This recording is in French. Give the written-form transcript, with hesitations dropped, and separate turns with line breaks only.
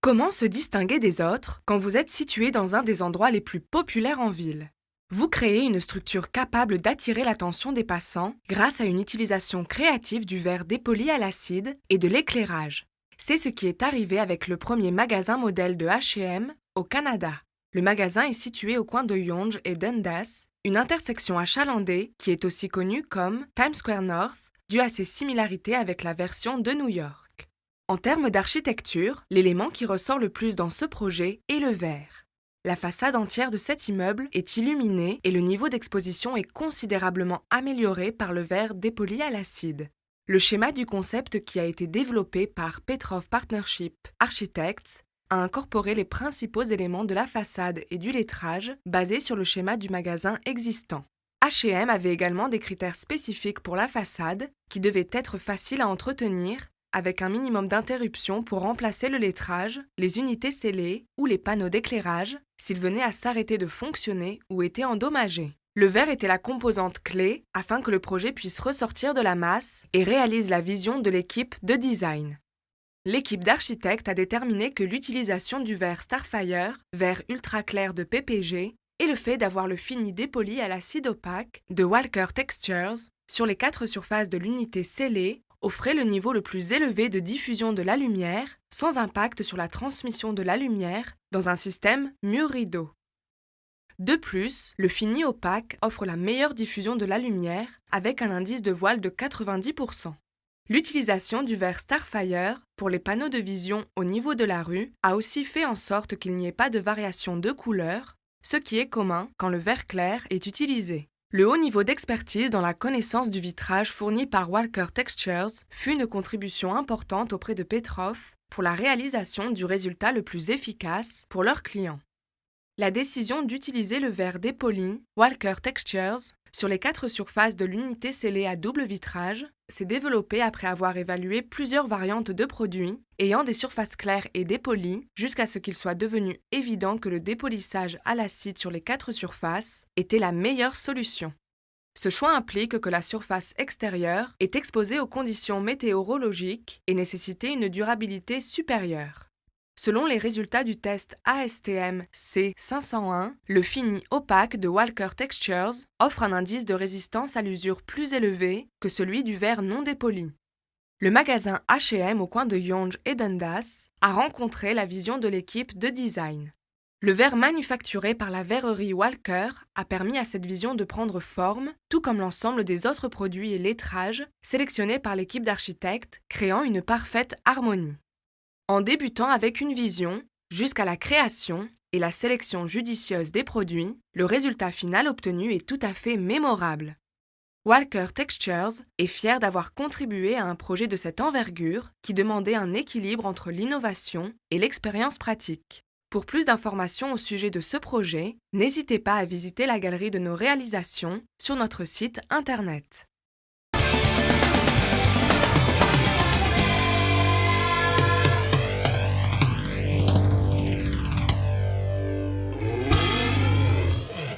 Comment se distinguer des autres quand vous êtes situé dans un des endroits les plus populaires en ville? Vous créez une structure capable d'attirer l'attention des passants grâce à une utilisation créative du verre dépoli à l'acide et de l'éclairage. C'est ce qui est arrivé avec le premier magasin modèle de H&M au Canada. Le magasin est situé au coin de Yonge et Dundas, une intersection achalandée qui est aussi connue comme Times Square North, due à ses similarités avec la version de New York. En termes d'architecture, l'élément qui ressort le plus dans ce projet est le verre. La façade entière de cet immeuble est illuminée et le niveau d'exposition est considérablement amélioré par le verre dépoli à l'acide. Le schéma du concept qui a été développé par Petrov Partnership Architects a incorporé les principaux éléments de la façade et du lettrage basés sur le schéma du magasin existant. H&M avait également des critères spécifiques pour la façade qui devaient être faciles à entretenir avec un minimum d'interruptions pour remplacer le lettrage, les unités scellées ou les panneaux d'éclairage s'ils venaient à s'arrêter de fonctionner ou étaient endommagés. Le verre était la composante clé afin que le projet puisse ressortir de la masse et réalise la vision de l'équipe de design. L'équipe d'architectes a déterminé que l'utilisation du verre Starfire, verre ultra clair de PPG, et le fait d'avoir le fini dépoli à l'acide opaque de Walker Textures sur les 4 surfaces de l'unité scellée offrait le niveau le plus élevé de diffusion de la lumière, sans impact sur la transmission de la lumière, dans un système mur-rideau. De plus, le fini opaque offre la meilleure diffusion de la lumière, avec un indice de voile de 90%. L'utilisation du verre Starfire pour les panneaux de vision au niveau de la rue a aussi fait en sorte qu'il n'y ait pas de variation de couleur, ce qui est commun quand le verre clair est utilisé. Le haut niveau d'expertise dans la connaissance du vitrage fourni par Walker Textures fut une contribution importante auprès de Petrov pour la réalisation du résultat le plus efficace pour leurs clients. La décision d'utiliser le verre dépoli Walker Textures sur les 4 surfaces de l'unité scellée à double vitrage s'est développée après avoir évalué plusieurs variantes de produits ayant des surfaces claires et dépolies jusqu'à ce qu'il soit devenu évident que le dépolissage à l'acide sur les 4 surfaces était la meilleure solution. Ce choix implique que la surface extérieure est exposée aux conditions météorologiques et nécessitait une durabilité supérieure. Selon les résultats du test ASTM C501, le fini opaque de Walker Textures offre un indice de résistance à l'usure plus élevé que celui du verre non dépoli. Le magasin H&M au coin de Yonge et Dundas a rencontré la vision de l'équipe de design. Le verre manufacturé par la verrerie Walker a permis à cette vision de prendre forme, tout comme l'ensemble des autres produits et lettrages sélectionnés par l'équipe d'architectes, créant une parfaite harmonie. En débutant avec une vision, jusqu'à la création et la sélection judicieuse des produits, le résultat final obtenu est tout à fait mémorable. Walker Textures est fier d'avoir contribué à un projet de cette envergure qui demandait un équilibre entre l'innovation et l'expérience pratique. Pour plus d'informations au sujet de ce projet, n'hésitez pas à visiter la galerie de nos réalisations sur notre site internet.